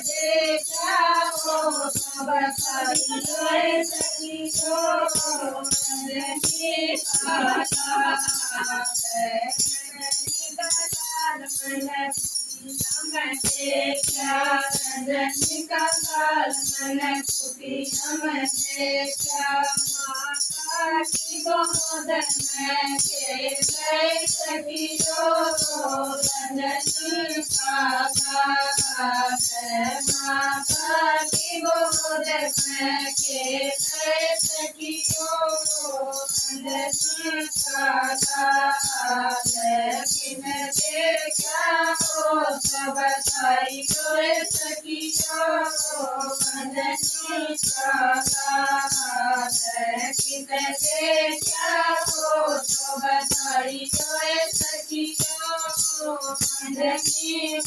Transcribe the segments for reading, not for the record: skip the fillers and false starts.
देखा हो सब खरीदोए सखी हो नंदनी का देखा नंदनी का मन खुशी हम देखा माता की गोद में खेल सखी हो नंदनी का माता की गोद में खेल सखी हो नंदनी का देखा हो सब साई गोरे सखी हो नंदनी का देखा हो सब साई गोरे सखी हो नंदनी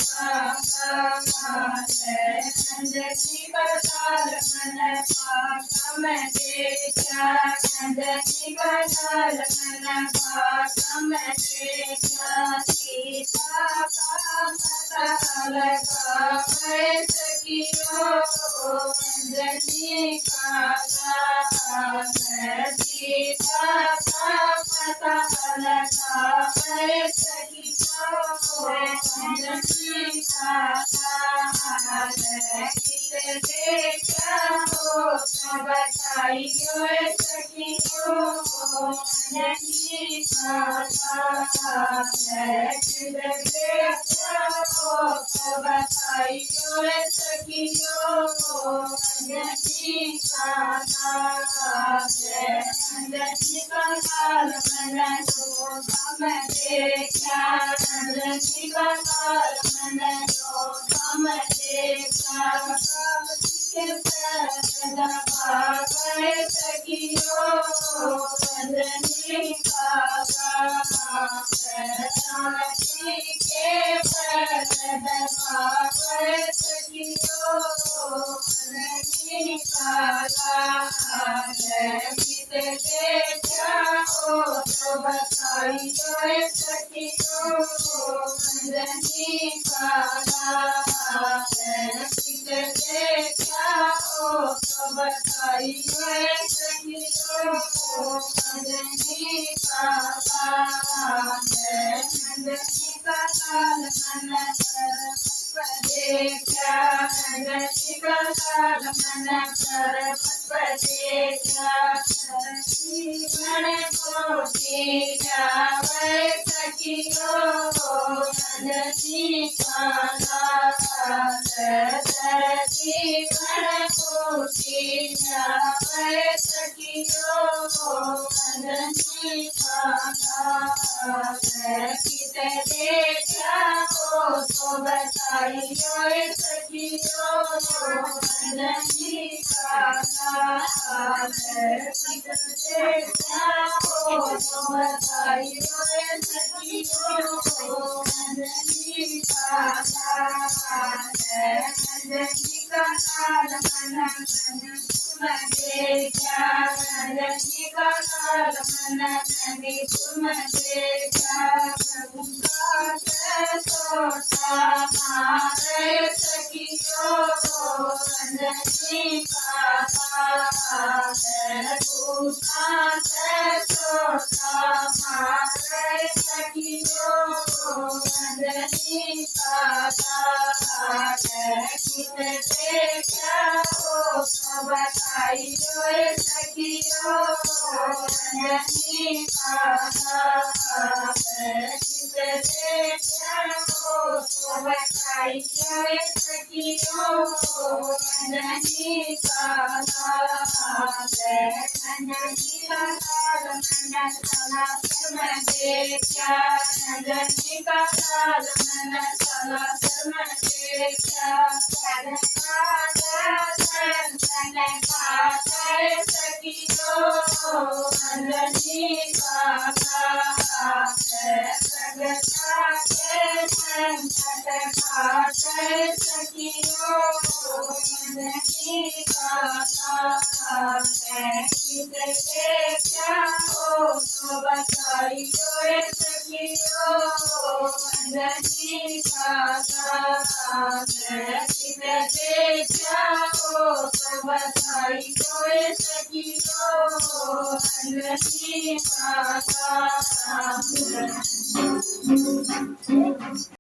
नंदनी बसाल मन पास में देखा नंदनी बसाल मन पास में देखा सीता का पता लगा सखी हो नंदनी का सीता का पता लगा सखी हो नंदनी का देखा हो सब बताई सखी हो नंदनी का देखा हो सब बताई सखी हो नंदनी का नंदनी का काल मन को हम देखा नंदनी का काल मन को हम देखा सखी हो नंदनी का के सखी हो नंदनी का देखा हो तो बताई सखी हो नंदनी का देखा हो तो बताई सखी हो नंदनी का नंदनी का काल मन देखा नंदनी का काल मन देखा मन को जावे सखी हो नंदनी का मन को जावे सखी हो नंदनी का देखा हो तो बताई सखी हो नंदनी का देखा हो तो बताई सखी हो नंदनी का नंदनी का काल मन देखा नंदनी का काल मन तुम देखा प्रभु का सोचा मारे सखी हो नंदनी का प्रभु का सोचा मारे सखी हो नंदनी का देखा हो सब बताई सखी हो नंदनी का देखा हो सब बताई सखी हो नंदनी का नंदनी का काल मन देखा नंदनी का काल मन देखा सखी हो नंदनी का सखी हो नंदनी का देखा हो तो बताई सखी हो नंदनी का વસાઈ કોઈ સખીઓ અંગની પાકા